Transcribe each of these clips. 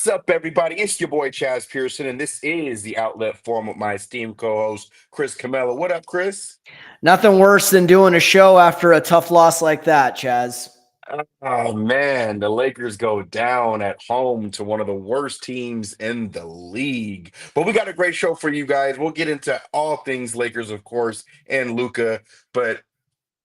up, everybody? It's your boy Chaz Pearson, and this is the Outlet Forum with my esteemed co-host Chris Camella. What up, Chris? Nothing worse than doing a show after a tough loss like that, Chaz. Oh man, the Lakers go down at home to one of the worst teams in the league. But we got a great show for you guys. We'll get into all things Lakers, of course, and Luca. But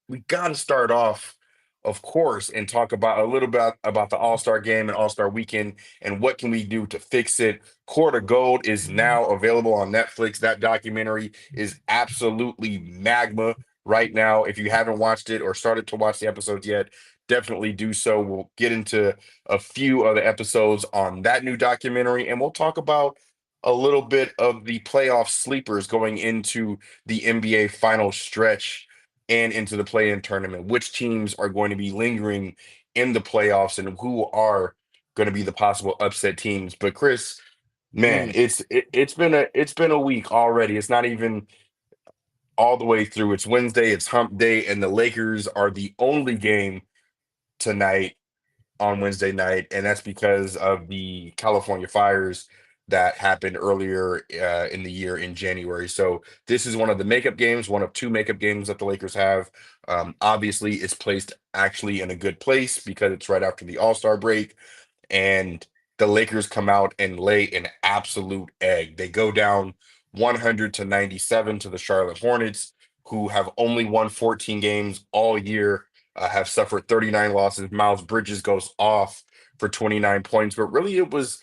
we got to start off, of course, and talk about a little bit about the All-Star game and All-Star weekend and what can we do to fix it. Court of Gold is now available on Netflix. That documentary is absolutely magma right now. If you haven't watched it or started to watch the episodes yet, definitely do so. We'll get into a few of the episodes on that new documentary, and we'll talk about a little bit of the playoff sleepers going into the NBA final stretch and into the play-in tournament. Which teams are going to be lingering in the playoffs and who are going to be the possible upset teams. But Chris, man, Mm. it's been a week already. It's not even all the way through. It's Wednesday, it's hump day, and the Lakers are the only game tonight on Wednesday night, and that's because of the California fires that happened earlier in the year in January. So this is one of the makeup games, one of two makeup games that the Lakers have. Obviously, it's placed actually in a good place because it's right after the All-Star break, and the Lakers come out and lay an absolute egg. They go down 100 to 97 to the Charlotte Hornets, who have only won 14 games all year, have suffered 39 losses. Miles Bridges goes off for 29 points, but really it was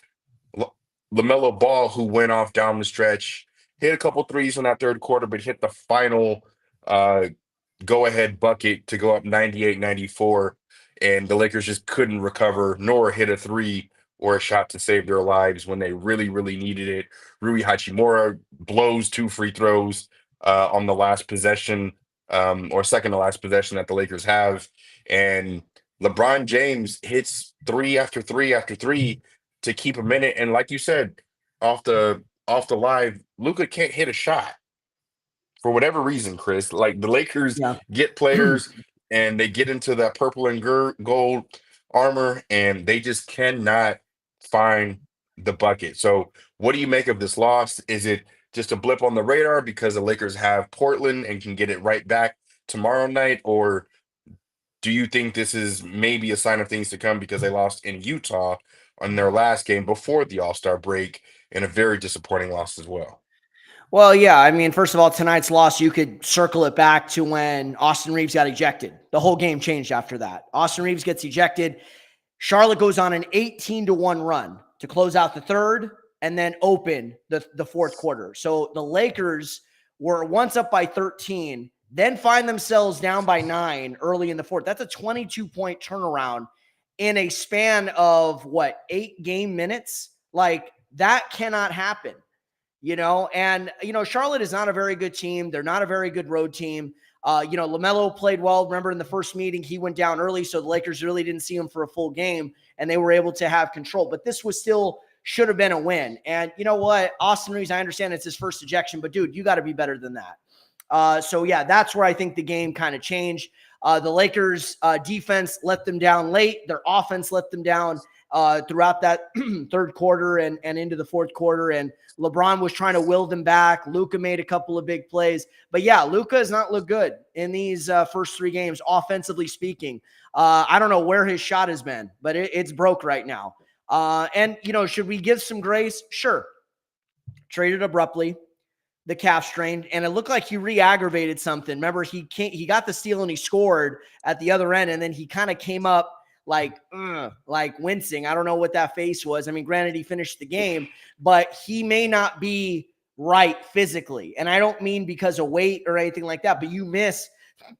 LaMelo Ball who went off down the stretch, hit a couple threes in that third quarter, but hit the final uh, go ahead bucket to go up 98-94, and the Lakers just couldn't recover nor hit a three or a shot to save their lives when they really, really needed it. Rui Hachimura blows two free throws on the last possession, or second to last possession that the Lakers have. And LeBron James hits three after three after three to keep a minute. And like you said, off the live, Luca can't hit a shot for whatever reason, Chris. Like the Lakers Yeah. get players and they get into that purple and gold armor and they just cannot find the bucket. So, what do you make of this loss? Is it just a blip on the radar because the Lakers have Portland and can get it right back tomorrow night? Or do you think this is maybe a sign of things to come because they lost in Utah on their last game before the All Star break and a very disappointing loss as well? Well, yeah. I mean, first of all, tonight's loss, you could circle it back to when Austin Reeves got ejected. The whole game changed after that. Austin Reeves gets ejected. Charlotte goes on an 18-1 run to close out the third and then open the fourth quarter. So the Lakers were once up by 13, then find themselves down by 9 early in the fourth. That's a 22-point turnaround in a span of what, 8 game minutes? Like that cannot happen. And Charlotte is not a very good team. They're not a very good road team. LaMelo played well. Remember in the first meeting, he went down early, so the Lakers really didn't see him for a full game, and they were able to have control. But this was still should have been a win. And you know what? Austin Reeves, I understand it's his first ejection, but dude, you got to be better than that. So yeah, that's where I think the game kind of changed. The Lakers defense let them down late. Their offense let them down throughout that third quarter and into the fourth quarter. And LeBron was trying to will them back. Luka made a couple of big plays. But yeah, Luka has not looked good in these first 3 games, offensively speaking. I don't know where his shot has been, but it's broke right now. And should we give some grace? Sure. Traded abruptly. The calf strained, and it looked like he re-aggravated something. Remember, he got the steal and he scored at the other end, and then he kind of came up like wincing. I don't know what that face was. I mean, granted, he finished the game, but he may not be right physically. And I don't mean because of weight or anything like that, but you miss,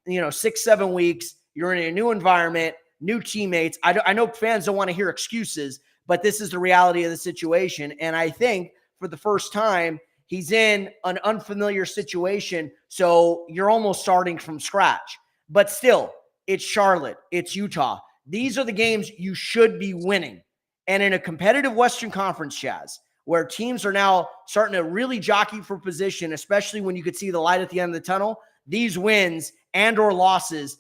6-7 weeks. You're in a new environment, new teammates. I know fans don't want to hear excuses, but this is the reality of the situation. And I think for the first time, he's in an unfamiliar situation, so you're almost starting from scratch. But still, it's Charlotte. It's Utah. These are the games you should be winning. And in a competitive Western Conference, Chaz, where teams are now starting to really jockey for position, especially when you could see the light at the end of the tunnel, these wins and or losses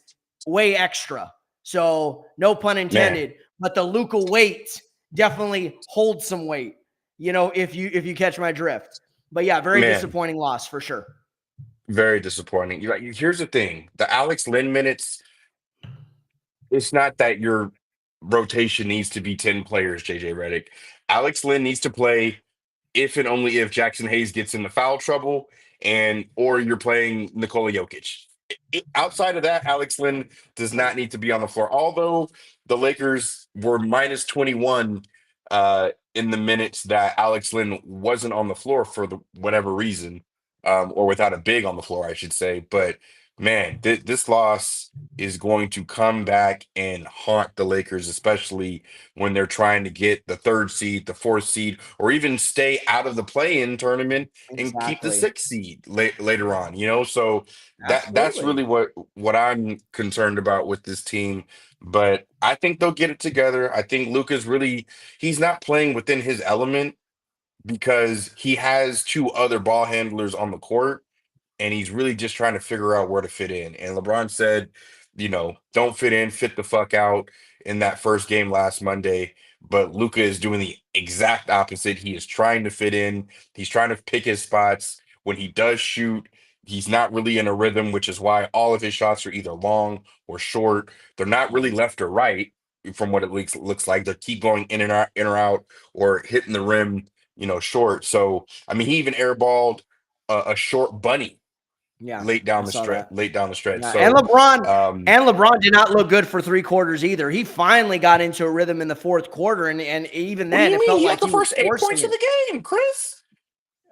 weigh extra. So no pun Man, intended, but the Luka weight definitely hold some weight, if you catch my drift. But yeah, very Man, disappointing loss for sure. very disappointing. Here's the thing: the Alex Lynn minutes. It's not that your rotation needs to be 10 players, JJ Redick. Alex Lynn needs to play if and only if Jackson Hayes gets into foul trouble and or you're playing Nikola Jokic. Outside of that, Alex Lynn does not need to be on the floor. Although the Lakers were minus 21 in the minutes that Alex Lynn wasn't on the floor for whatever reason, or without a big on the floor, I should say. But man, this loss is going to come back and haunt the Lakers, especially when they're trying to get the third seed, the fourth seed, or even stay out of the play-in tournament and keep the Exactly. sixth seed later on. So that's Absolutely. really what I'm concerned about with this team. But I think they'll get it together. I think Luka's really he's not playing within his element because he has two other ball handlers on the court and he's really just trying to figure out where to fit in. And LeBron said, don't fit in, fit the fuck out in that first game last Monday. But Luka is doing the exact opposite. He is trying to fit in. He's trying to pick his spots. When he does shoot, he's not really in a rhythm, which is why all of his shots are either long or short. They're not really left or right, from what it looks like. They keep going in or out, or hitting the rim, short. So I mean, he even airballed a short bunny Yeah, I saw stretch, that. late down the stretch. Yeah, So, um, and LeBron did not look good for 3 quarters either. He finally got into a rhythm in the fourth quarter, and even what do then, you it mean? felt He had like the he was first 8 points forcing of it. the game, Chris.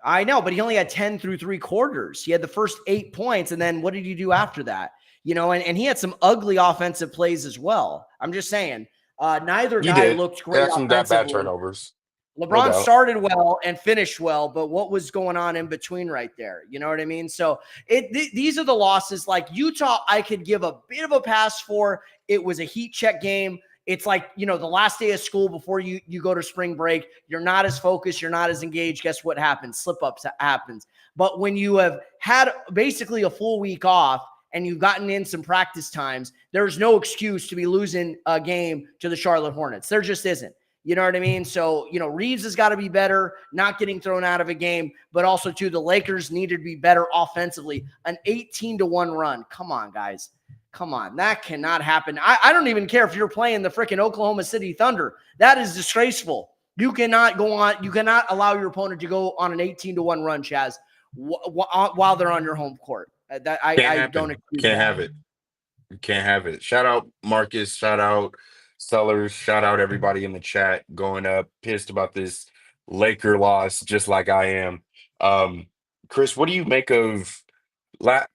I know, but he only had 10 through 3 quarters. He had the first 8 points, and then what did he do after that? And he had some ugly offensive plays as well. I'm just saying, neither He guy did. looked great Got some bad offensively. turnovers, no LeBron doubt. started well and finished well, but what was going on in between right there? You know what I mean? So these are the losses. Like Utah, I could give a bit of a pass for. It was a heat check game. It's like, the last day of school before you go to spring break, you're not as focused, you're not as engaged. Guess what happens? Slip-ups happens. But when you have had basically a full week off and you've gotten in some practice times, there's no excuse to be losing a game to the Charlotte Hornets. There just isn't. You know what I mean? So, Reeves has got to be better, not getting thrown out of a game, but also, too, the Lakers needed to be better offensively. An 18-1 run. Come on, guys. Come on. That cannot happen. I don't even care if you're playing the freaking Oklahoma City Thunder. That is disgraceful. You cannot go on. You cannot allow your opponent to go on an 18-1 run, Chaez, while they're on your home court. That Can't I don't happen. excuse Can't that. have it. Can't have it. Shout out Marcus. Shout out Sellers. Shout out everybody in the chat going up pissed about this Laker loss, just like I am. Um, Chris, what do you make of La-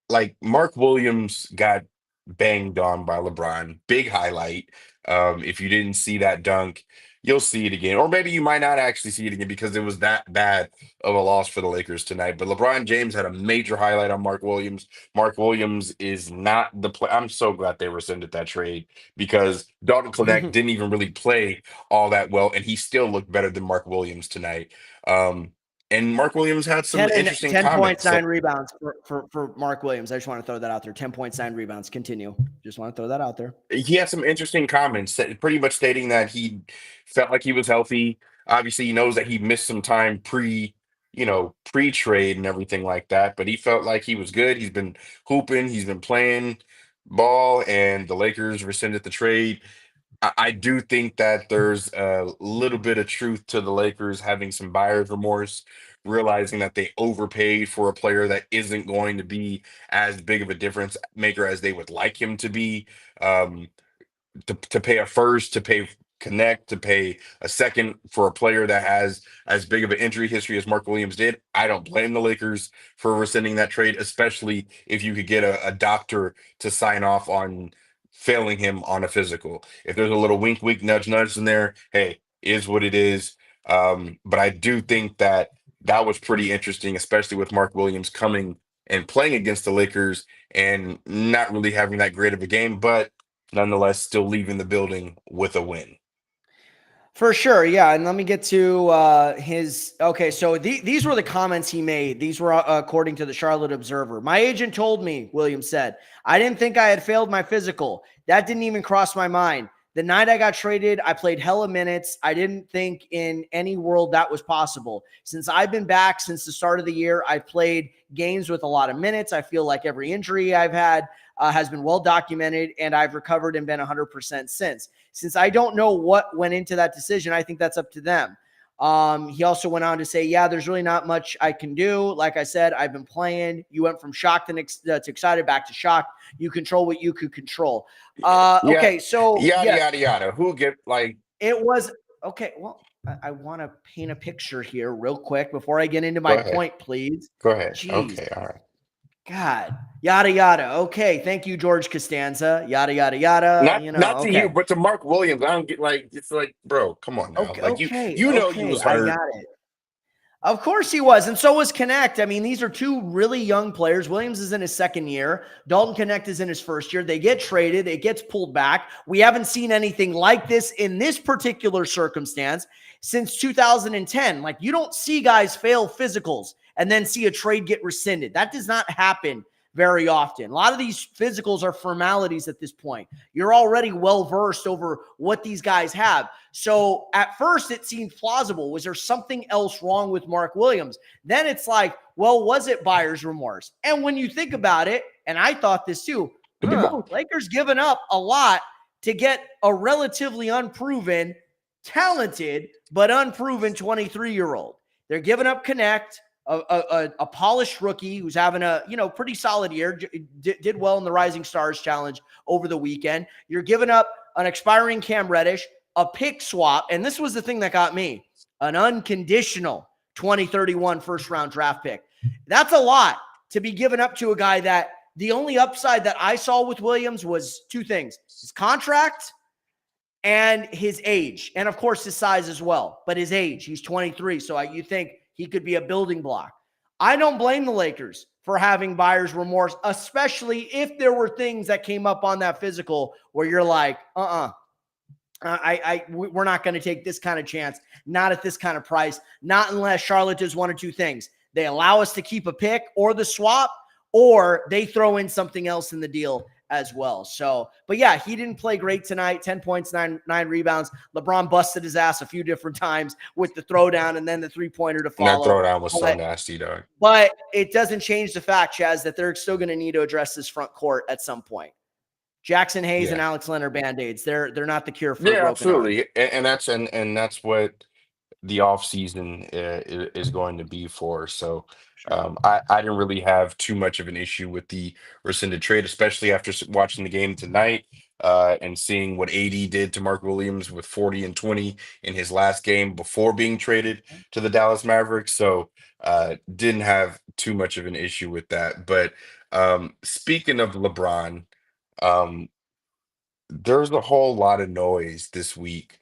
like Mark Williams got banged on by LeBron? Big highlight. If you didn't see that dunk, you'll see it again, or maybe you might not actually see it again because it was that bad of a loss for the Lakers tonight. But LeBron James had a major highlight on Mark Williams. Mark Williams is not the play. I'm so glad they rescinded that trade because Dalton Knecht didn't even really play all that well, and he still looked better than Mark Williams tonight. And Mark Williams had some 10 and interesting 10 points, comments. 9 rebounds for Mark Williams. I just want to throw that out there. 10 points, 9 rebounds. Continue. Just want to throw that out there. He had some interesting comments, pretty much stating that he felt like he was healthy. Obviously, he knows that he missed some time pre-trade and everything like that, but he felt like he was good. He's been hooping, he's been playing ball, and the Lakers rescinded the trade. I do think that there's a little bit of truth to the Lakers having some buyer's remorse, realizing that they overpaid for a player that isn't going to be as big of a difference maker as they would like him to be. Um, to pay a first, to pay connect, to pay a second for a player that has as big of an injury history as Mark Williams did. I don't blame the Lakers for rescinding that trade, especially if you could get a doctor to sign off on failing him on a physical. If there's a little wink, wink, nudge, nudge in there, hey, is what it is. But I do think that that was pretty interesting, especially with Mark Williams coming and playing against the Lakers and not really having that great of a game, but nonetheless still leaving the building with a win. For sure, yeah. And let me get to his. Okay, so these were the comments he made. These were according to the Charlotte Observer. My agent told me, Williams said, I didn't think I had failed my physical. That didn't even cross my mind. The night I got traded, I played hella minutes. I didn't think in any world that was possible. Since I've been back since the start of the year, I've played games with a lot of minutes. I feel like every injury I've had has been well documented, and I've recovered and been 100% since. Since I don't know what went into that decision, I think that's up to them. He also went on to say, yeah, there's really not much I can do. Like I said, I've been playing. You went from shocked to excited back to shocked. You control what you could control. Yeah, Okay, so yada yes, yada yada. Who get like? it was okay. Well, I want to paint a picture here real quick before I get into Go my ahead. point, please. Go ahead. Jeez, Okay. All right. God, yada yada. Okay, thank you, George Costanza. Yada yada yada. Not to you, Okay, but to Mark Williams. I don't get like it's like, bro, come on now. okay, Like okay, you know you okay. was I hurt. got it. Of course he was, and so was Connect. I mean, these are two really young players. Williams is in his second year. Dalton Connect is in his first year. They get traded. It gets pulled back. We haven't seen anything like this in this particular circumstance since 2010. Like, you don't see guys fail physicals and then see a trade get rescinded. That does not happen very often. A lot of these physicals are formalities at this point. You're already well-versed over what these guys have. So at first it seemed plausible. Was there something else wrong with Mark Williams? Then it's like, well, was it buyer's remorse? And when you think about it, and I thought this too, Could be both. Lakers given up a lot to get a relatively unproven, talented, but unproven 23-year-old. They're giving up Connect, a polished rookie who's having a pretty solid year, did well in the Rising Stars Challenge over the weekend. You're giving up an expiring Cam Reddish, a pick swap, and this was the thing that got me, an unconditional 2031 first-round draft pick. That's a lot to be given up to a guy that the only upside that I saw with Williams was two things: his contract and his age, and of course his size as well, but his age. He's 23, so you think he could be a building block. I don't blame the Lakers for having buyer's remorse, especially if there were things that came up on that physical where you're like, we're not going to take this kind of chance, not at this kind of price, not unless Charlotte does one or two things. They allow us to keep a pick or the swap, or they throw in something else in the deal as well. So, but yeah, he didn't play great tonight. 10 points, nine rebounds. LeBron busted his ass a few different times with the throwdown and then the three-pointer to And that follow. throwdown was so nasty, dog. But it doesn't change the fact, Chaz, that they're still going to need to address this front court at some point. Jackson Hayes and Alex Leonard Band-Aids. They're not the cure for a broken absolutely. arm. And that's what the off season is going to be for. So I didn't really have too much of an issue with the rescinded trade, especially after watching the game tonight and seeing what AD did to Mark Williams with 40 and 20 in his last game before being traded to the Dallas Mavericks. So didn't have too much of an issue with that. But speaking of LeBron, um, there's a whole lot of noise this week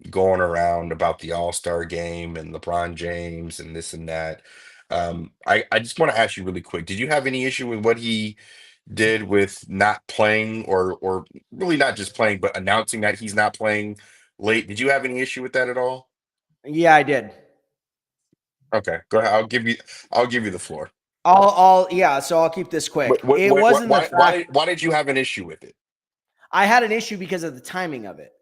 going around about the All-Star game and LeBron James and this and that. I just want to ask you really quick, did you have any issue with what he did with not playing or really not just playing, but announcing that he's not playing late? Did you have any issue with that at all? Yeah, I did. Okay, go ahead. I'll give you the floor. So I'll keep this quick. It wasn't the fact. Why did you have an issue with it? I had an issue because of the timing of it.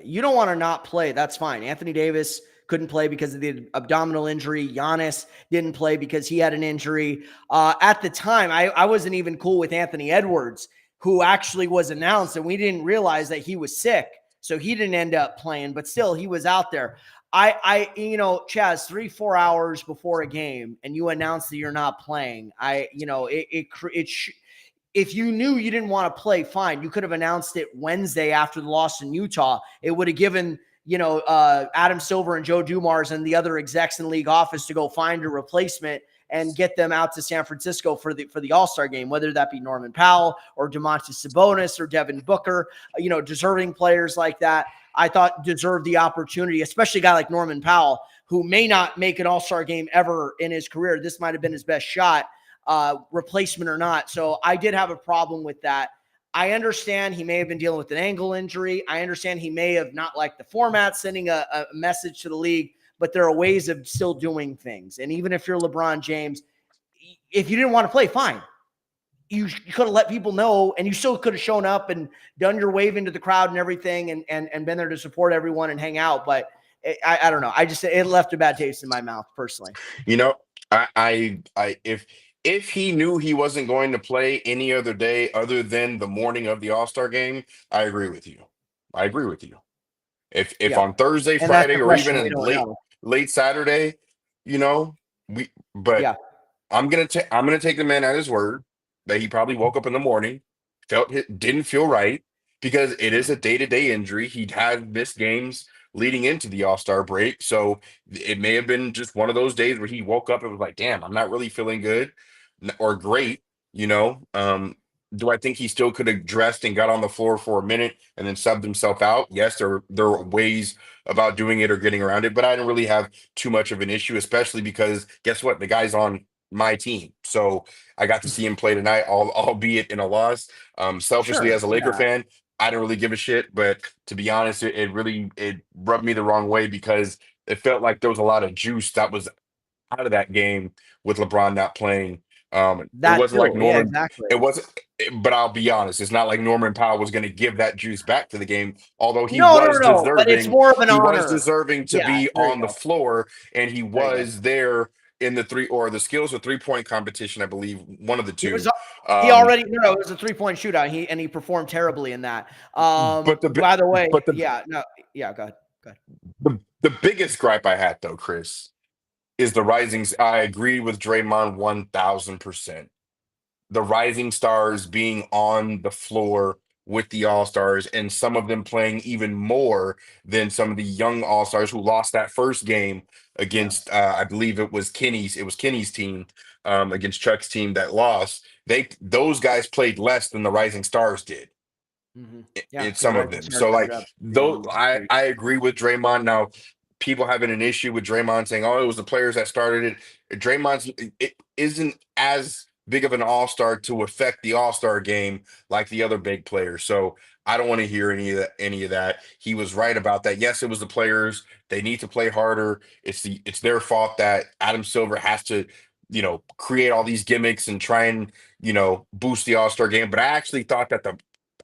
You don't want to not play. That's fine. Anthony Davis couldn't play because of the abdominal injury. Giannis didn't play because he had an injury. At the time, I wasn't even cool with Anthony Edwards, who actually was announced, and we didn't realize that he was sick. So he didn't end up playing, but still he was out there. Chaz, 3-4 hours before a game and you announce that you're not playing. If you knew you didn't want to play, fine. You could have announced it Wednesday after the loss in Utah. It would have given, Adam Silver and Joe Dumars and the other execs in the league office to go find a replacement and get them out to San Francisco for the All-Star game, whether that be Norman Powell or Domantas Sabonis or Devin Booker, deserving players like that. I thought deserved the opportunity, especially a guy like Norman Powell, who may not make an All-Star game ever in his career. This might have been his best shot. Replacement or not. So I did have a problem with that. I understand he may have been dealing with an ankle injury. I understand he may have not liked the format, sending a message to the league, but there are ways of still doing things. And even if you're LeBron James, if you didn't want to play, fine. you could have let people know, and you still could have shown up and done your wave into the crowd and everything, and been there to support everyone and hang out. But I don't know. It left a bad taste in my mouth personally. You know, if he knew he wasn't going to play any other day other than the morning of the All-Star game, I agree with you. I agree with you. If Yeah, on Thursday, and that's Friday, the or even question we in don't know. late Saturday, you know, but Yeah, I'm gonna take the man at his word that he probably woke up in the morning, didn't feel right because it is a day-to-day injury. He'd had missed games leading into the All-Star break. So it may have been just one of those days where he woke up and was like, damn, I'm not really feeling good or great, you know. Do I think he still could have dressed and got on the floor for a minute and then subbed himself out? Yes, there are ways about doing it or getting around it, but I didn't really have too much of an issue, especially because guess what? The guy's on my team. So I got to see him play tonight, albeit in a loss. Selfishly, sure. as a Laker Yeah, fan, I don't really give a shit. But to be honest, it really it rubbed me the wrong way because it felt like there was a lot of juice that was out of that game with LeBron not playing. It that wasn't like too. Yeah, Norman. exactly. It wasn't. But I'll be honest, it's not like Norman Powell was going to give that juice back to the game. Although No, no, no, no. But it's more of an he was honor. deserving to Yeah, be there you on the go. floor, and he There you go. was there in the the skills or 3-point competition, I believe, one of the He was two. Um, it was a 3-point shootout. He performed terribly in that. but By the way, but yeah, no, yeah, go ahead. Go ahead. the biggest gripe I had though, Chris, is the risings. I agree with Draymond 1000%. The rising stars being on the floor with the All Stars, and some of them playing even more than some of the young All Stars who lost that first game Yeah. against, I believe it was Kenny's team, against Chuck's team that lost. Those guys played less than the rising stars did Yeah, in because some of Rising them. Stars So ended like up though being I agree with Draymond. Now people having an issue with Draymond saying, "Oh, it was the players that started it." Draymond's it isn't as big of an all-star to affect the all-star game like the other big players. So I don't want to hear any of that. He was right about that. Yes, it was the players. They need to play harder. It's their fault that Adam Silver has to, create all these gimmicks and try and, boost the all-star game. But I actually thought that the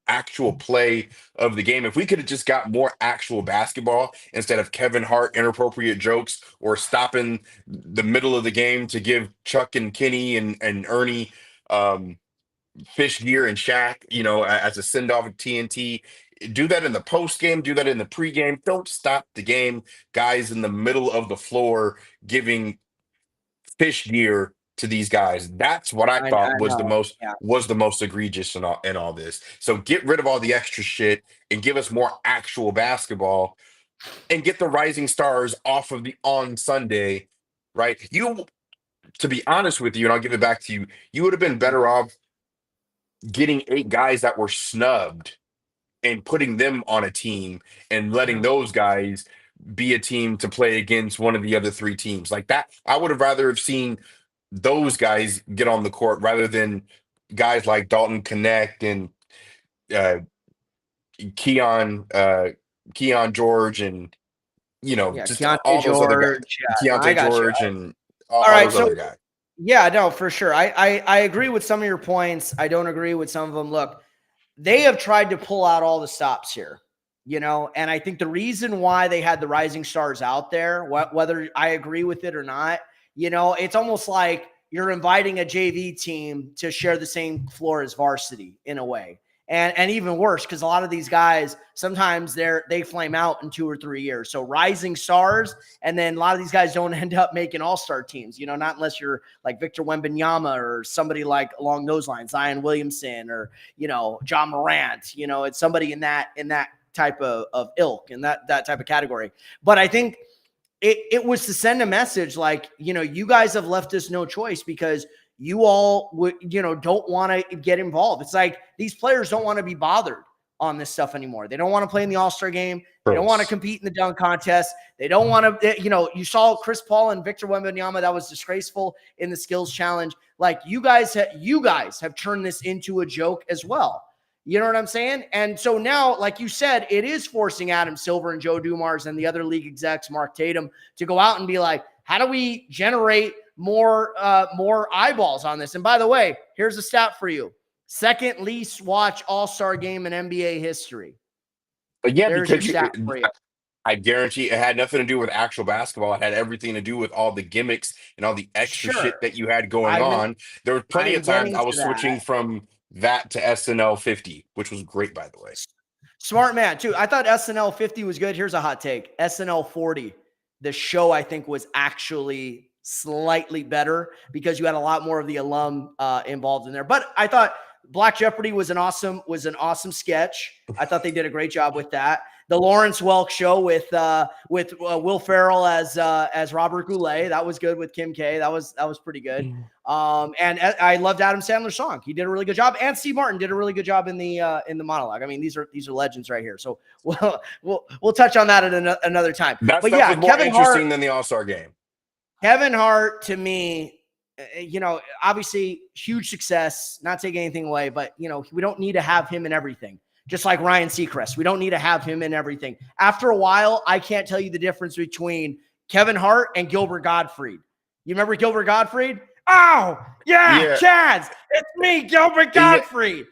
actual play of the game. If we could have just got more actual basketball instead of Kevin Hart inappropriate jokes or stopping the middle of the game to give Chuck and Kenny and Ernie fish gear and Shaq, as a send off of TNT. Do that in the post game, do that in the pregame. Don't stop the game, guys in the middle of the floor giving fish gear to these guys. That's what I I thought know. Yeah. was the most egregious in all this. So get rid of all the extra shit and give us more actual basketball and get the rising stars off of the on Sunday, right? You to be honest with you, and I'll give it back to you, you would have been better off getting 8 guys that were snubbed and putting them on a team and letting Yeah. those guys be a team to play against one of the other 3 teams. Like that, I would have rather have seen those guys get on the court rather than guys like Dalton Connect and uh, Keon Keon George and Yeah, just Keontae all those other guys, George. Yeah, no, I Keontae got you. George and All all right, those so other guys. yeah, no, for sure. I agree with some of your points. I don't agree with some of them. Look, they have tried to pull out all the stops here, and I think the reason why they had the rising stars out there, whether I agree with it or not, it's almost like you're inviting a JV team to share the same floor as varsity in a way. And even worse, because a lot of these guys sometimes they flame out in 2 or 3 years. So rising stars, and then a lot of these guys don't end up making all-star teams, not unless you're like Victor Wembanyama or somebody like along those lines, Zion Williamson or John Morant. It's somebody in that type of ilk and that type of category. But I think it was to send a message like, you guys have left us no choice because you all would, don't want to get involved. It's like these players don't want to be bothered on this stuff anymore. They don't want to play in the All-Star game. They don't want to Chris. compete in the dunk contest. They don't want to, you saw Chris Paul and Victor Wembanyama. That was disgraceful in the skills challenge. Like you guys have turned this into a joke as well. You know what I'm saying? And so now, like you said, it is forcing Adam Silver and Joe Dumars and the other league execs, Mark Tatum, to go out and be like, how do we generate more eyeballs on this. And by the way, here's a stat for you: second least watch All-Star game in NBA history. But yeah, There's your because stat for you. I guarantee it had nothing to do with actual basketball. It had everything to do with all the gimmicks and all the extra Sure, shit that you had going I'm on. There were plenty I'm of times getting I to was that. switching from that to SNL 50, which was great, by the way. Smart man, too. I thought SNL 50 was good. Here's a hot take. SNL 40, the show, I think, was actually slightly better because you had a lot more of the alum involved in there. But I thought Black Jeopardy was an awesome sketch. I thought they did a great job with that. The Lawrence Welk show with Will Ferrell as Robert Goulet, that was good with Kim K. That was pretty good. And I loved Adam Sandler's song. He did a really good job, and Steve Martin did a really good job in the monologue. I mean, these are legends right here. So we'll touch on that at another time. That But stuff yeah, was more interesting than the All-Star game. Kevin Hart, to me, obviously huge success, not taking anything away, but, we don't need to have him in everything. Just like Ryan Seacrest. We don't need to have him in everything. After a while, I can't tell you the difference between Kevin Hart and Gilbert Gottfried. You remember Gilbert Gottfried? Oh, yeah. Chaez. It's me, Gilbert Gottfried.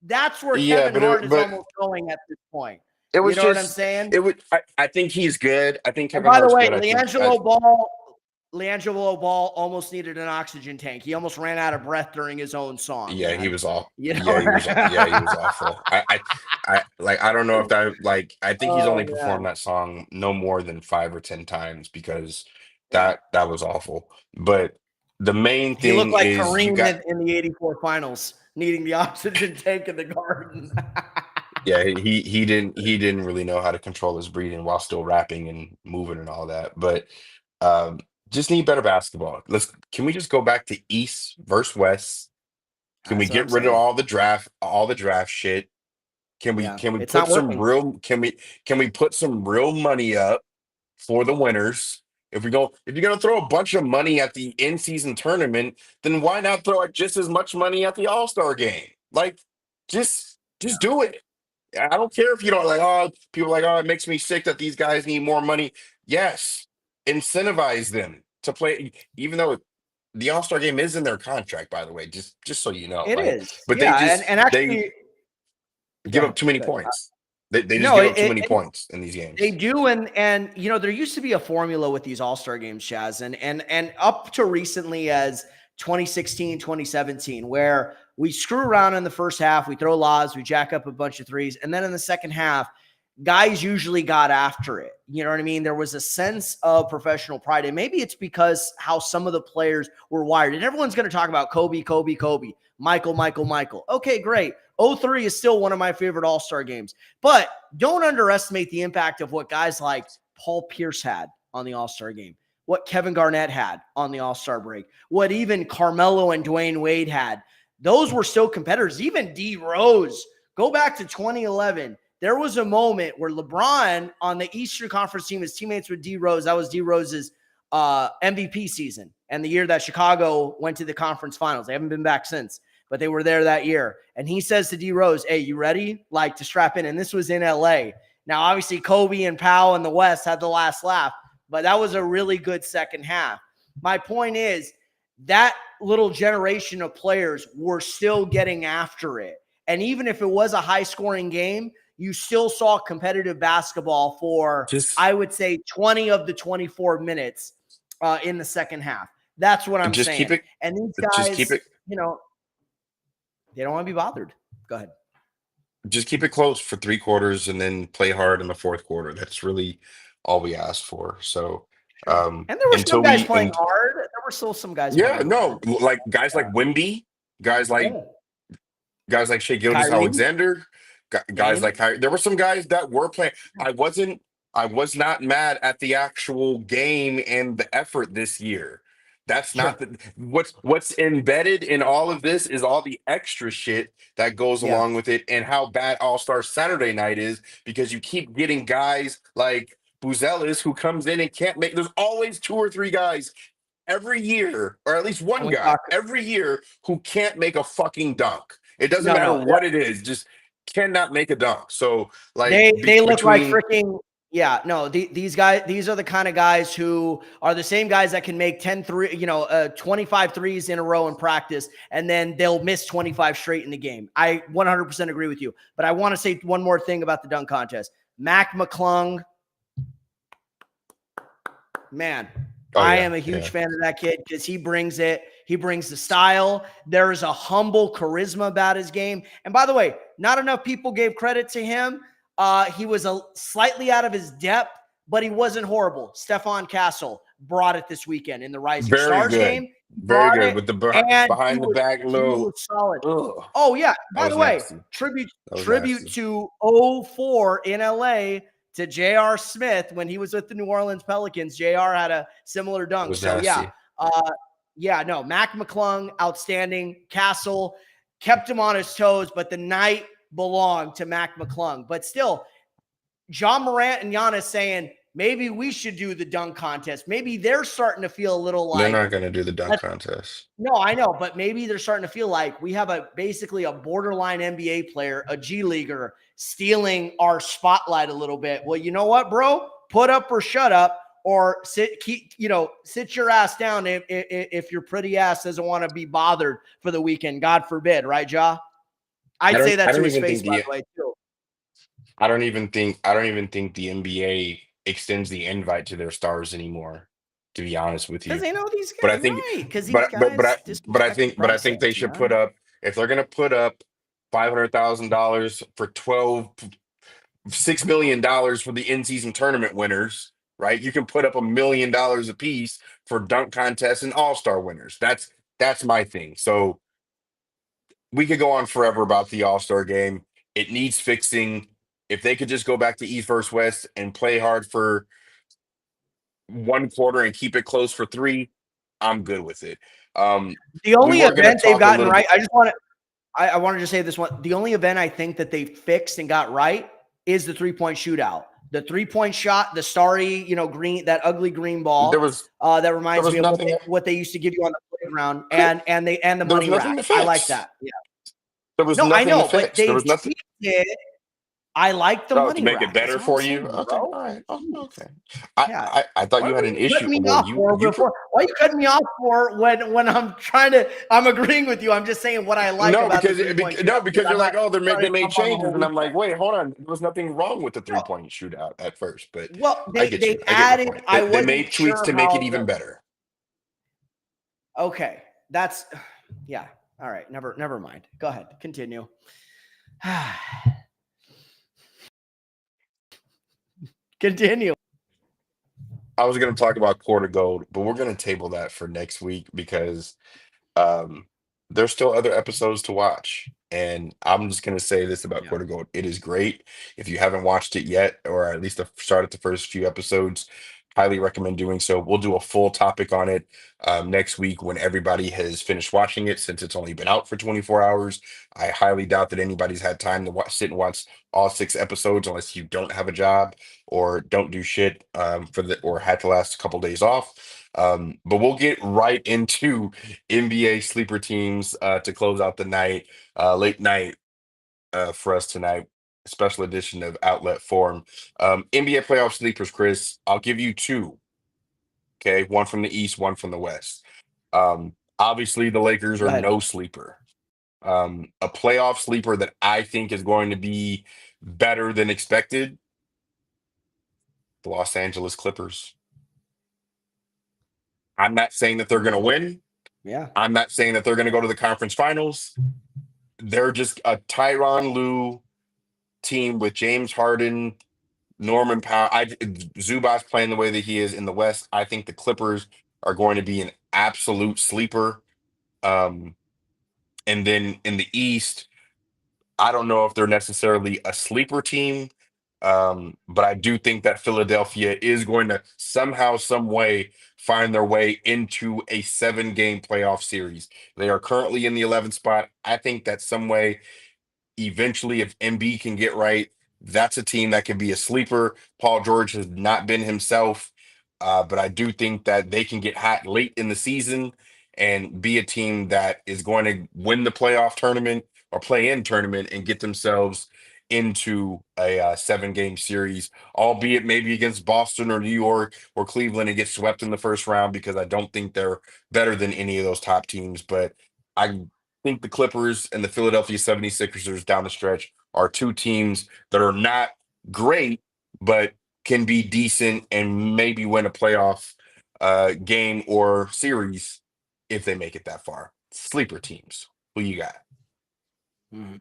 That's where Kevin Hart is almost going at this point. It was, you know what I'm saying? I think he's good. I think Kevin Hart's good. By the way, LiAngelo Ball almost needed an oxygen tank. He almost ran out of breath during his own song. Yeah, man. he was awful. He was awful. I don't know if that I think he's only performed that song no more than 5 or 10 times because that was awful. But the main thing he looked like is Kareem in the '84 finals, needing the oxygen tank in the garden. Yeah, he didn't really know how to control his breathing while still rapping and moving and all that. But just need better basketball. Can we just go back to East versus West? Can we get rid of all the draft shit? Can we put some real can we put some real money up for the winners? If you're gonna throw a bunch of money at the in-season tournament, then why not throw just as much money at the All-Star game? Like, just do it. I don't care if you don't people are like, oh, it makes me sick that these guys need more money. Yes, incentivize them to play, even though the All-Star game is in their contract, by the way, just so you know. It is. But they actually give up too many points. They just give up too many points in these games. They do, and there used to be a formula with these All-Star games, Chaez, and up to recently as 2016, 2017, where we screw around in the first half, we throw lobs, we jack up a bunch of threes, and then in the second half, guys usually got after it. You know what I mean? There was a sense of professional pride, and maybe it's because how some of the players were wired. And everyone's going to talk about Kobe, Michael. Okay, great. 03 is still one of my favorite All-Star games, but don't underestimate the impact of what guys like Paul Pierce had on the All-Star game, what Kevin Garnett had on the All-Star break, what even Carmelo and Dwayne Wade had. Those were still competitors. Even D Rose, go back to 2011. There was a moment where LeBron on the Eastern Conference team was teammates with D Rose. That was D Rose's MVP season and the year that Chicago went to the conference finals. They haven't been back since, but they were there that year. And he says to D Rose, hey, you ready? Like, to strap in. And this was in LA. Now, obviously, Kobe and Powell in the West had the last laugh, but that was a really good second half. My point is that little generation of players were still getting after it. And even if it was a high-scoring game, you still saw competitive basketball for, I would say, 20 of the 24 minutes in the second half. That's what I'm saying. And these guys, they don't want to be bothered. Go ahead. Just keep it close for 3 quarters and then play hard in the fourth quarter. That's really all we asked for. So, and there were some guys playing hard. There were still some guys. Yeah, no, like guys like Wemby, guys like Shai Gilgeous-Alexander, guys like Kyrie. There were some guys that were playing. I was not mad at the actual game and the effort this year. That's not what's embedded in all of this is all the extra shit that goes along with it, and how bad All-Star Saturday night is because you keep getting guys like Buzelis who comes in and can't make. There's always 2 or 3 guys every year, or at least one guy every year who can't make a fucking dunk. It doesn't matter what it is, just cannot make a dunk. So like they look like freaking Yeah, no, these guys, these are the kind of guys who are the same guys that can make 25 threes in a row in practice, and then they'll miss 25 straight in the game. I 100% agree with you. But I want to say one more thing about the dunk contest. Mac McClung, man, Oh I yeah, am a huge yeah. fan of that kid because he brings it. He brings the style. There's a humble charisma about his game. And by the way, not enough people gave credit to him. He was slightly out of his depth, but he wasn't horrible. Stephon Castle brought it this weekend in the Rising Very Stars good. game. He Very brought good it, with the and behind the back he was little. solid. Ugh, Oh yeah. that By was the way, nasty. tribute That was tribute nasty. to '04 in LA to J.R. Smith when he was with the New Orleans Pelicans. J.R. had a similar That dunk. was So yeah, nasty. no, Mac McClung, outstanding. Castle kept him on his toes, but the night belonged to Mac McClung. But still, John Morant and Giannis saying maybe we should do the dunk contest. Maybe they're starting to feel a little They're like, not going to do the dunk contest. no, I know, but maybe they're starting to feel like we have basically a borderline NBA player, a G leaguer, stealing our spotlight a little bit. Well, you know what, bro? Put up or shut up, or sit your ass down if your pretty ass doesn't want to be bothered for the weekend. God forbid, right, Ja? I'd say I that to don't his even face, think by the the way, too. I don't even think the NBA extends the invite to their stars anymore, to be honest with Because you. they know these But guys, I think right? Because these guys disrespect the but I think process, they should put man. up, if they're going to put up $500,000 for 6 million dollars for the in-season tournament winners, right? You can put up $1 million a piece for dunk contests and all-star winners. That's my thing. So we could go on forever about the all-star game. It needs fixing. If they could just go back to East versus West and play hard for one quarter and keep it close for three, I'm good with it. The We only were going to event they've talk a gotten little right, bit. I wanted to say this one. The only event I think that they fixed and got right is the 3-point shootout. The 3-point shot, the starry, green, that ugly green There ball. was That there reminds was me of nothing. what they used to give you on the playground, Okay, and the there was money nothing rack. to I like fix. that. Yeah. There was No, I nothing to know, but fix. There they've was nothing. tweaked it. I like the Oh, to money make it rack. That's better all I'm for you. saying, Okay, bro. all right. Oh, Jeez. okay. Yeah. I thought you What had were an you issue. cutting me Well, off for you before? Why are you cutting me off for when I'm agreeing with you. I'm just saying what I like no, about the 3-point shootout. no, because I'm you're not like, oh, trying they to made jump on the changes, whole and I'm like, weekend. wait, hold on. There was nothing wrong with the No. 3-point shootout at first, but Well, I get you. they I get your added. point. I They wasn't made tweaks sure to make it how. even better. Okay, that's yeah. All right, never mind. Go ahead, continue. Continue. I was going to talk about quarter gold, but we're going to table that for next week because Um, there's still other episodes to watch. And I'm just going to say this about Yeah. Quarter Gold. It is great. If you haven't watched it yet, or at least started the first few episodes, highly recommend doing so. We'll do a full topic on it next week when everybody has finished watching it, since it's only been out for 24 hours. I highly doubt that anybody's had time to sit and watch all 6 episodes unless you don't have a job or don't do shit or had the last couple days off. But we'll get right into NBA sleeper teams to close out the night, late night for us tonight. Special edition of Outlet Forum. NBA playoff sleepers, Chris. I'll give you two. Okay, one from the East, one from the West. Obviously, the Lakers Go are ahead. no sleeper. A playoff sleeper that I think is going to be better than expected. The Los Angeles Clippers. I'm not saying that they're going to win. Yeah. I'm not saying that they're going to go to the conference finals. They're just a Tyronn Lue team with James Harden, Norman Powell. Zubac's playing the way that he is in the West. I think the Clippers are going to be an absolute sleeper. Um, and then in the East, I don't know if they're necessarily a sleeper team, but I do think that Philadelphia is going to somehow, some way, find their way into a 7-game playoff series. They are currently in the 11th spot. I think that some way, eventually, if MB can get right, that's a team that can be a sleeper. Paul George has not been himself, but I do think that they can get hot late in the season and be a team that is going to win the playoff tournament or play in tournament and get themselves into a 7-game series, albeit maybe against Boston or New York or Cleveland and get swept in the first round because I don't think they're better than any of those top teams. But I think the Clippers and the Philadelphia 76ers down the stretch are two teams that are not great, but can be decent and maybe win a playoff game or series if they make it that far. Sleeper teams. Who you got? Mhm.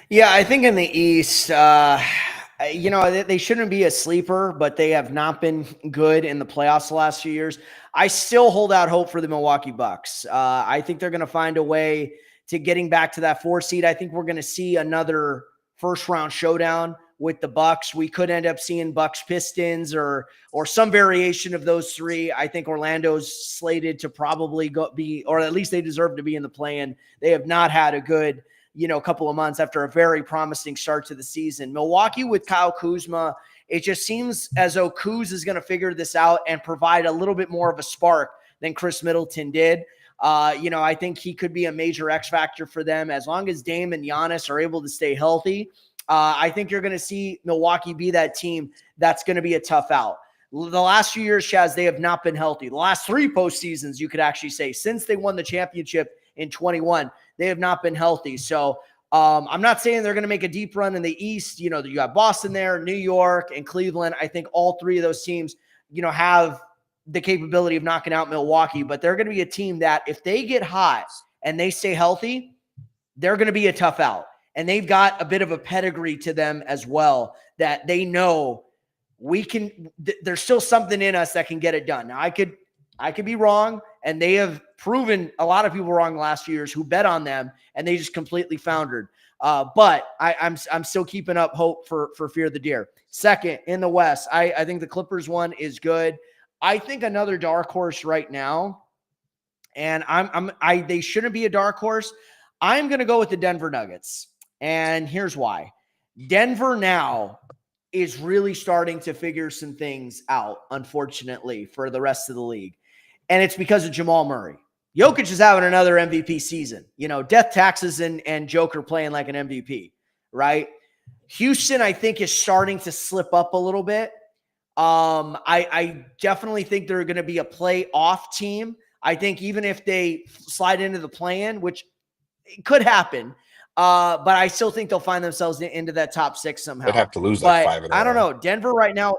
Yeah, I think in the East, they shouldn't be a sleeper, but they have not been good in the playoffs the last few years. I still hold out hope for the Milwaukee Bucks. I think they're going to find a way to getting back to that 4 seed. I think we're going to see another first round showdown with the Bucks. We could end up seeing Bucks Pistons or some variation of those three. I think Orlando's slated to probably be, or at least they deserve to be in the play-in. They have not had a good couple of months after a very promising start to the season. Milwaukee with Kyle Kuzma, it just seems as though Kuz is going to figure this out and provide a little bit more of a spark than Chris Middleton did. I think he could be a major X factor for them as long as Dame and Giannis are able to stay healthy. I think you're going to see Milwaukee be that team that's going to be a tough out. The last few years, Chaez, they have not been healthy. The last 3 postseasons, you could actually say, since they won the championship in 21, they have not been healthy. So I'm not saying they're going to make a deep run in the East. You got Boston there, New York, and Cleveland. I think all 3 of those teams, have the capability of knocking out Milwaukee, but they're going to be a team that if they get hot and they stay healthy, they're going to be a tough out. And they've got a bit of a pedigree to them as well that they know there's still something in us that can get it done. Now I could be wrong, and they have proven a lot of people wrong the last few years who bet on them, and they just completely foundered. But I'm still keeping up hope for Fear the Deer. Second, in the West, I think the Clippers one is good. I think another dark horse right now, and they shouldn't be a dark horse. I'm going to go with the Denver Nuggets, and here's why. Denver now is really starting to figure some things out, unfortunately, for the rest of the league. And it's because of Jamal Murray. Jokic is having another MVP season. Death, taxes, and Joker playing like an MVP, right? Houston, I think, is starting to slip up a little bit. I definitely think they're going to be a playoff team. I think even if they slide into the play-in, which it could happen, but I still think they'll find themselves into that top 6 They'd somehow. have to lose like But 5 in a I don't row. know. Denver right now,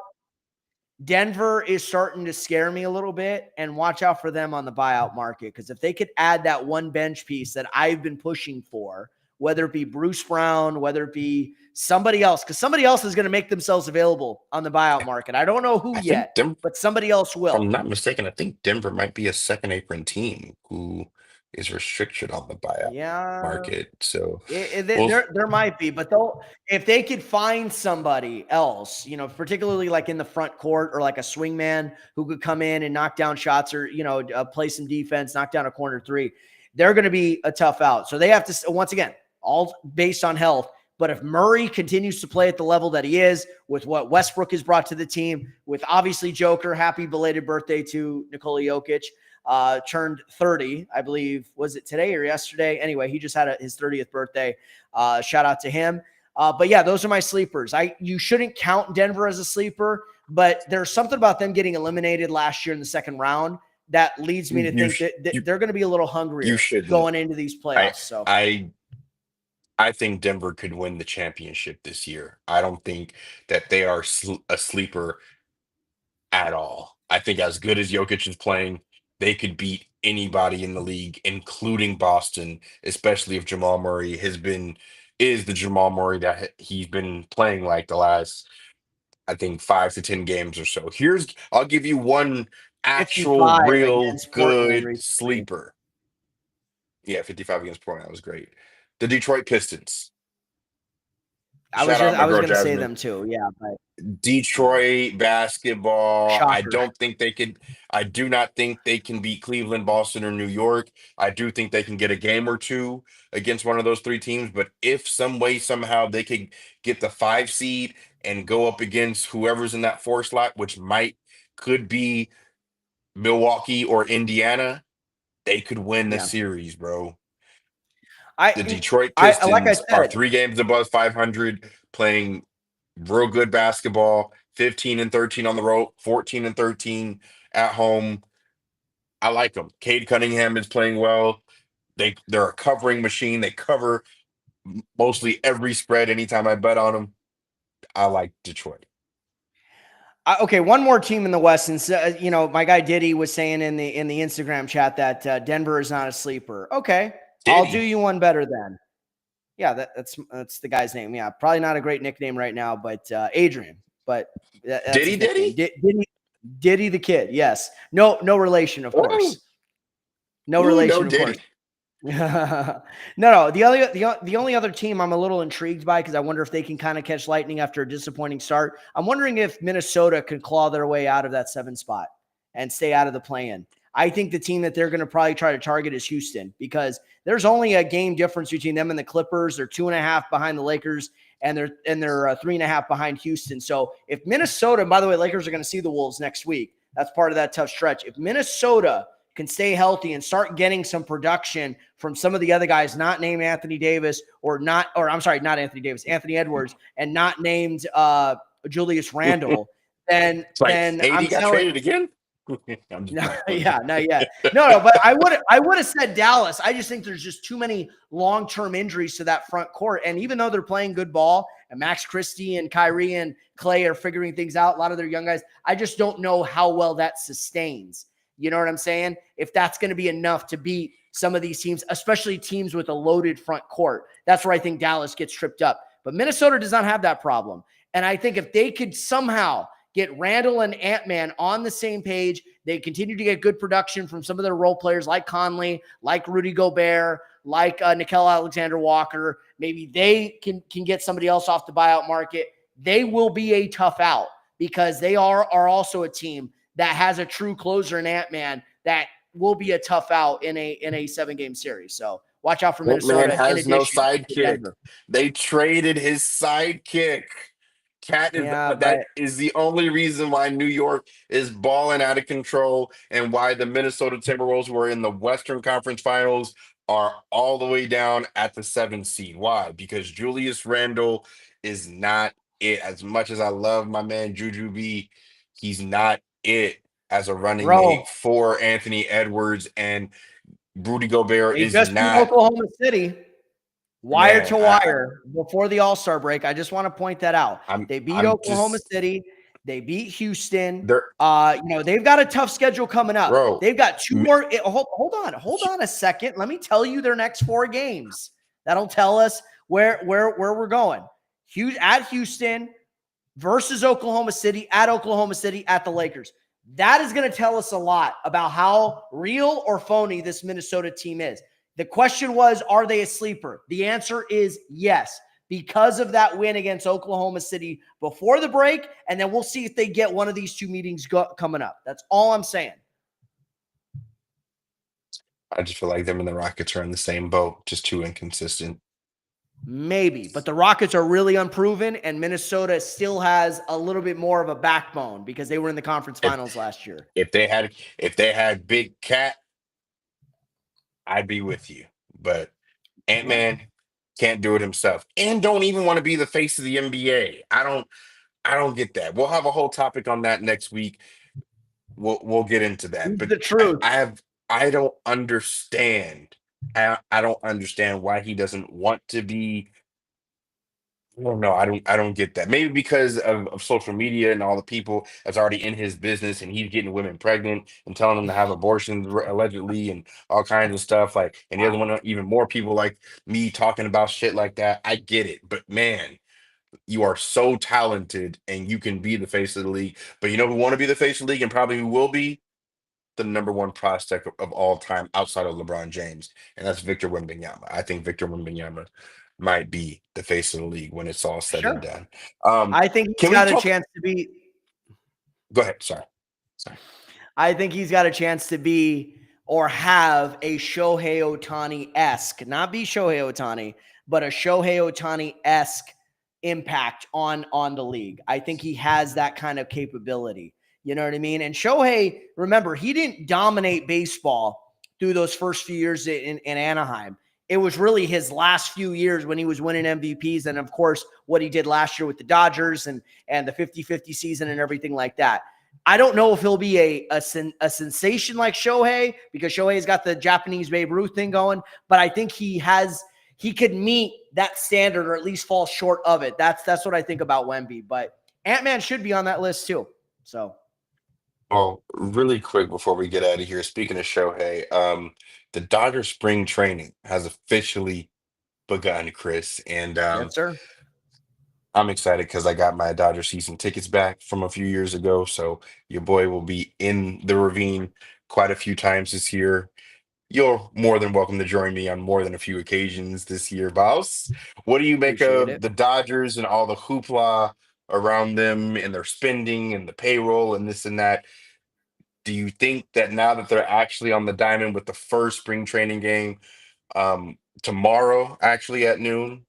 Denver is starting to scare me a little bit, and watch out for them on the buyout market, because if they could add that one bench piece that I've been pushing for, whether it be Bruce Brown, whether it be somebody else, because somebody else is going to make themselves available on the buyout market. I don't know who I think yet, but somebody else if I'm will. not mistaken, I think Denver might be a second apron team who is restricted on the buyout Yeah, market. So we'll there might be, but if they could find somebody else, particularly like in the front court or like a swingman who could come in and knock down shots or, play some defense, knock down a corner 3, they're going to be a tough out. So they have to, once again, all based on health. But if Murray continues to play at the level that he is, with what Westbrook has brought to the team, with obviously Joker, happy belated birthday to Nikola Jokic, turned 30, I believe. Was it today or yesterday? Anyway, he just had his 30th birthday. Shout out to him. But yeah, those are my sleepers. You shouldn't count Denver as a sleeper, but there's something about them getting eliminated last year in the second round that leads me to think that they're going to be a little hungrier going into these playoffs. So I think Denver could win the championship this year. I don't think that they are a sleeper at all. I think as good as Jokic is playing, they could beat anybody in the league, including Boston, especially if Jamal Murray is the Jamal Murray that he's been playing like the last, I think, 5 to 10 games or so. I'll give you one actual 55 real against Portland good recently. sleeper. Yeah, 55 against Portland. That was great. The Detroit Pistons. I Shout out my was girl going to say Jasmine. them too. Yeah, but Detroit basketball. shocker. I do not think they can beat Cleveland, Boston, or New York. I do think they can get a game or two against one of those 3 teams. But if some way, somehow they could get the 5 seed and go up against whoever's in that 4 slot, which could be Milwaukee or Indiana, they could win the Yeah. series, bro. The Detroit I like I Pistons are said, 3 games above 500, playing real good basketball, 15-13 on the road, 14-13 at home. I like them. Cade Cunningham is playing well. They're a covering machine. They cover mostly every spread anytime I bet on them. I like Detroit. okay, one more team in the West, and my guy Diddy was saying in the Instagram chat that Denver is not a sleeper. Okay, I'll do Diddy. you one better then. Yeah, that's the guy's name. Yeah, probably not a great nickname right now, but Adrian. But that's his nickname. Diddy? Diddy the kid. Yes. No relation, of Ooh, course. No ooh, no relation, of course. Diddy. No. The only other team I'm a little intrigued by, because I wonder if they can kind of catch lightning after a disappointing start. I'm wondering if Minnesota could claw their way out of that 7 spot and stay out of the play-in. I think the team that they're going to probably try to target is Houston, because there's only a game difference between them and the Clippers. They're 2.5 behind the Lakers, and they're 3.5 behind Houston. So if Minnesota, by the way, Lakers are going to see the Wolves next week. That's part of that tough stretch. If Minnesota can stay healthy and start getting some production from some of the other guys not named Anthony Davis, not Anthony Davis, Anthony Edwards, and not named Julius Randle, then It's like then AD I'm got telling. traded again. I'm just No, playing. yeah, not yet. No, but I would have said Dallas. I just think there's just too many long-term injuries to that front court. And even though they're playing good ball, and Max Christie and Kyrie and Klay are figuring things out, a lot of their young guys, I just don't know how well that sustains. You know what I'm saying? If that's going to be enough to beat some of these teams, especially teams with a loaded front court. That's where I think Dallas gets tripped up. But Minnesota does not have that problem. And I think if they could somehow get Randall and Ant-Man on the same page, they continue to get good production from some of their role players like Conley, like Rudy Gobert, like Nickeil Alexander-Walker. Maybe they can get somebody else off the buyout market. They will be a tough out, because they are also a team that has a true closer in Ant-Man that will be a tough out in a 7-game series. So watch out for Man Minnesota. In has no addition to sidekick. Denver. They traded his sidekick. Cat is Yeah, that but is the only reason why New York is balling out of control, and why the Minnesota Timberwolves, who are in the Western Conference Finals, are all the way down at the 7th seed. Why? Because Julius Randle is not it. As much as I love my man Juju B, he's not it as a running mate bro, for Anthony Edwards, and Rudy Gobert they is just beat not. Oklahoma City wire Man, to wire before the All-Star break. I just want to point that out. They beat I'm Oklahoma just City. They beat Houston. there, They've got a tough schedule coming up. bro. They've got 2 more. Hold on a second. Let me tell you their next 4 games. That'll tell us where we're going. At Houston versus Oklahoma City, at the Lakers. That is going to tell us a lot about how real or phony this Minnesota team is. The question was, are they a sleeper? The answer is yes, because of that win against Oklahoma City before the break, and then we'll see if they get one of these 2 meetings coming up. That's all I'm saying. I just feel like them and the Rockets are in the same boat, just too inconsistent. Maybe, but the Rockets are really unproven, and Minnesota still has a little bit more of a backbone because they were in the conference If finals last year. if they had Big Cat, I'd be with you. But Yeah. Ant-Man can't do it himself, and don't even want to be the face of the NBA. I don't get that. We'll have a whole topic on that next week. We'll get into that. He's But the truth. I don't understand. I don't understand why he doesn't want to be. I don't know. I don't get that. Maybe because of social media and all the people that's already in his business, and he's getting women pregnant and telling them to have abortions allegedly, and all kinds of stuff. Like, and he doesn't want even more people like me talking about shit like that. I get it, but man, you are so talented and you can be the face of the league. But you know who want to be the face of the league, and probably who will be the number one prospect of all time outside of LeBron James, and that's Victor Wembanyama. I think Victor Wembanyama might be the face of the league when it's all said and Sure. done. I think he's Can we got a talk? chance to be. Go ahead. Sorry. I think he's got a chance to be or have a Shohei Ohtani-esque, not be Shohei Ohtani, but a Shohei Ohtani-esque impact on the league. I think he has that kind of capability. You know what I mean? And Shohei, remember, he didn't dominate baseball through those first few years in Anaheim. it was really his last few years when he was winning MVPs. And of course, what he did last year with the Dodgers and the 50-50 season and everything like that. I don't know if he'll be a sensation like Shohei, because Shohei's got the Japanese Babe Ruth thing going, but I think he could meet that standard or at least fall short of it. That's what I think about Wemby, but Ant-Man should be on that list too. So, Well, really quick before we get out of here, speaking of Shohei, the Dodger spring training has officially begun, Chris, and yes, sir. I'm excited because I got my Dodger season tickets back from a few years ago. So your boy will be in the ravine quite a few times this year. You're more than welcome to join me on more than a few occasions this year, boss. What do you make Appreciate of it. the Dodgers and all the hoopla around them and their spending and the payroll and this and that? Do you think that now that they're actually on the diamond with the first spring training game tomorrow, actually at noon,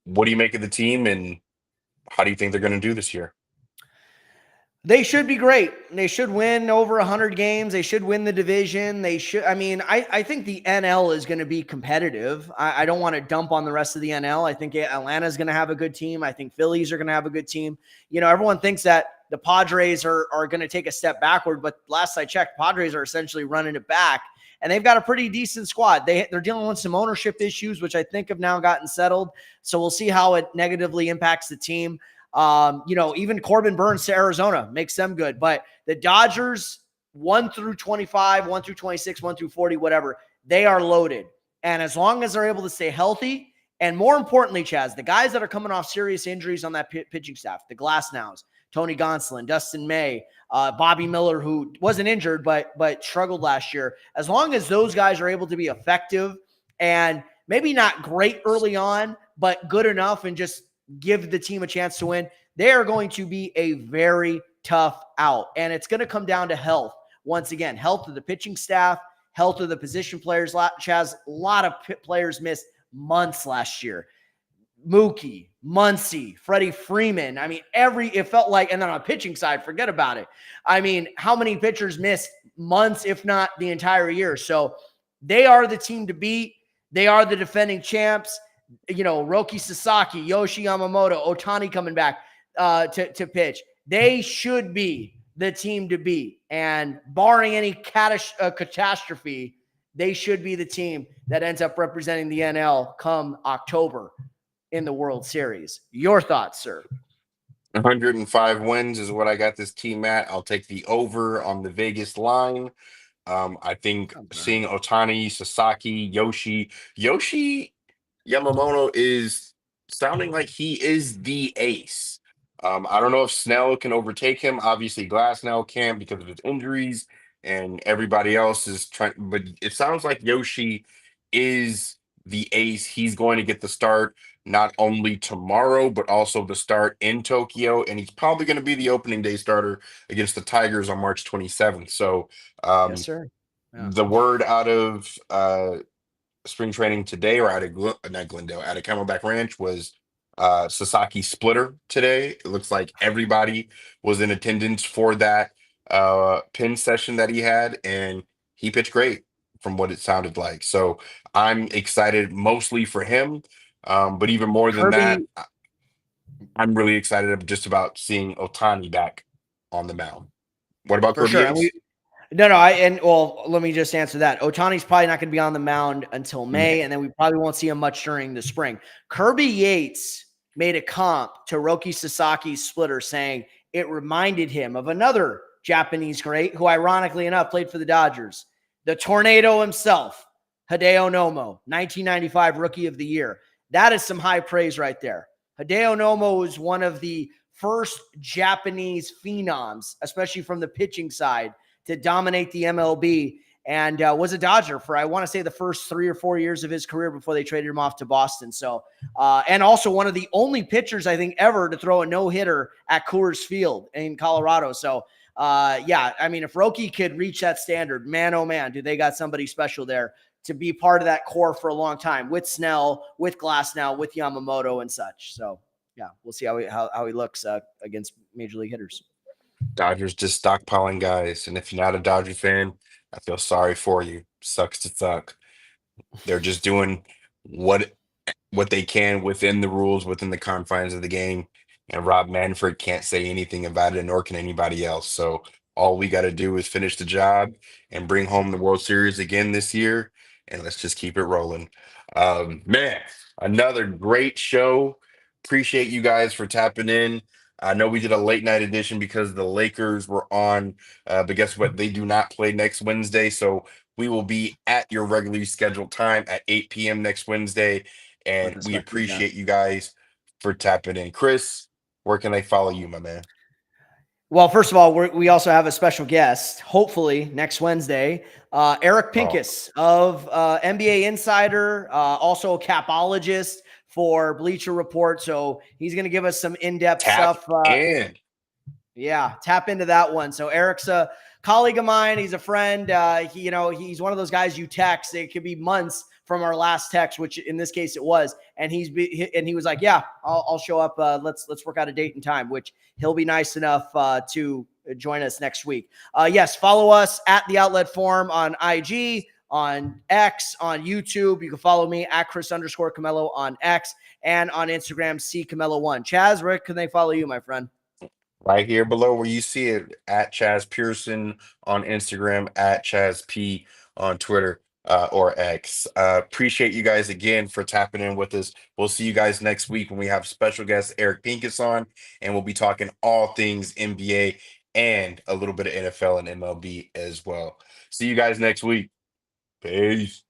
what do you make of the team and how do you think they're going to do this year? They should be great. They should win over 100 games. They should win the division. I think the NL is going to be competitive. I don't want to dump on the rest of the NL. I think Atlanta is going to have a good team. I think Phillies are going to have a good team. Everyone thinks that the Padres are going to take a step backward, but last I checked, Padres are essentially running it back, and they've got a pretty decent squad. They're dealing with some ownership issues, which I think have now gotten settled. So we'll see how it negatively impacts the team. Even Corbin Burns to Arizona makes them good. But the Dodgers, 1 through 25, 1 through 26, 1 through 40, whatever, they are loaded. And as long as they're able to stay healthy, and more importantly, Chaz, the guys that are coming off serious injuries on that pitching staff, the Glassnows, Tony Gonsolin, Dustin May, Bobby Miller, who wasn't injured but struggled last year. As long as those guys are able to be effective and maybe not great early on, but good enough and just give the team a chance to win, they are going to be a very tough out. And it's going to come down to health. Once again, health of the pitching staff, health of the position players. Chaz, a lot of players missed months last year. Mookie, Muncy, Freddie Freeman. I mean, it felt like, and then on the pitching side, forget about it. I mean, how many pitchers missed months, if not the entire year? So they are the team to beat. They are the defending champs. Roki Sasaki, Yoshi Yamamoto, Ohtani coming back to pitch. They should be the team to beat. And barring any catastrophe, they should be the team that ends up representing the NL come October in the World Series. Your thoughts, sir? 105 wins is what I got this team at. I'll take the over on the Vegas line. I think seeing Ohtani, Sasaki, Yoshi Yamamoto is sounding like he is the ace. I don't know if Snell can overtake him. Obviously, Glass now can't because of his injuries, and everybody else is trying. But it sounds like Yoshi is the ace. He's going to get the start not only tomorrow, but also the start in Tokyo, and he's probably going to be the opening day starter against the Tigers on March 27th. So, Yes, sir. Yeah. the word out of spring training today, or out of not Glendale, out of Camelback Ranch, was Sasaki splitter today. It looks like everybody was in attendance for that pin session that he had, and he pitched great from what it sounded like. So I'm excited mostly for him, but even more than that, Kirby, I'm really excited just about seeing Otani back on the mound. What about for Kirby sure. And Yates? let me just answer that. Ohtani's probably not going to be on the mound until May, May. and then we probably won't see him much during the spring. Kirby Yates made a comp to Roki Sasaki's splitter, saying it reminded him of another Japanese great who, ironically enough, played for the Dodgers, the Tornado himself, Hideo Nomo, 1995 Rookie of the Year. That is some high praise right there. Hideo Nomo was one of the first Japanese phenoms, especially from the pitching side, to dominate the MLB, and was a Dodger for, I want to say, the first 3 or 4 years of his career before they traded him off to Boston. So, and also one of the only pitchers, I think, ever to throw a no-hitter at Coors Field in Colorado. So, if Roki could reach that standard, man, oh man, do they got somebody special there to be part of that core for a long time with Snell, with Glasnow, with Yamamoto and such. So, yeah, we'll see how he looks against major league hitters. Dodgers just stockpiling guys, and if you're not a Dodger fan, I feel sorry for you. Sucks to suck. They're just doing what what they can within the rules, within the confines of the game. And Rob Manfred can't say anything about it, nor can anybody else. So all we got to do is finish the job and bring home the World Series again this year. And let's just keep it rolling. Man, another great show. Appreciate you guys for tapping in. I know we did a late night edition because the Lakers were on, but guess what? They do not play next Wednesday. So we will be at your regularly scheduled time at 8 p.m. next Wednesday. With And a we special appreciate guest. you guys for tapping in. Chris, where can they follow you, my man? Well, first of all, we also have a special guest, hopefully next Wednesday. Eric Oh, Pincus of NBA Insider, also a capologist for Bleacher Report. So he's going to give us some in-depth tap stuff. in. Yeah, tap into that one. So Eric's a colleague of mine. He's a friend. He's one of those guys you text. It could be months from our last text, which in this case it was. And he was like, "Yeah, I'll show up. Let's work out a date and time." Which he'll be nice enough to join us next week. Yes, follow us at the Outlet Forum on IG, on X, on YouTube. You can follow me at Chris_Camelo on X and on Instagram, CCamelo1. Chaz, where can they follow you, my friend? Right here below where you see it at Chaz Pearson on Instagram, at Chaz P on Twitter or X. Appreciate you guys again for tapping in with us. We'll see you guys next week when we have special guest Eric Pincus on, and we'll be talking all things NBA and a little bit of NFL and MLB as well. See you guys next week. Peace.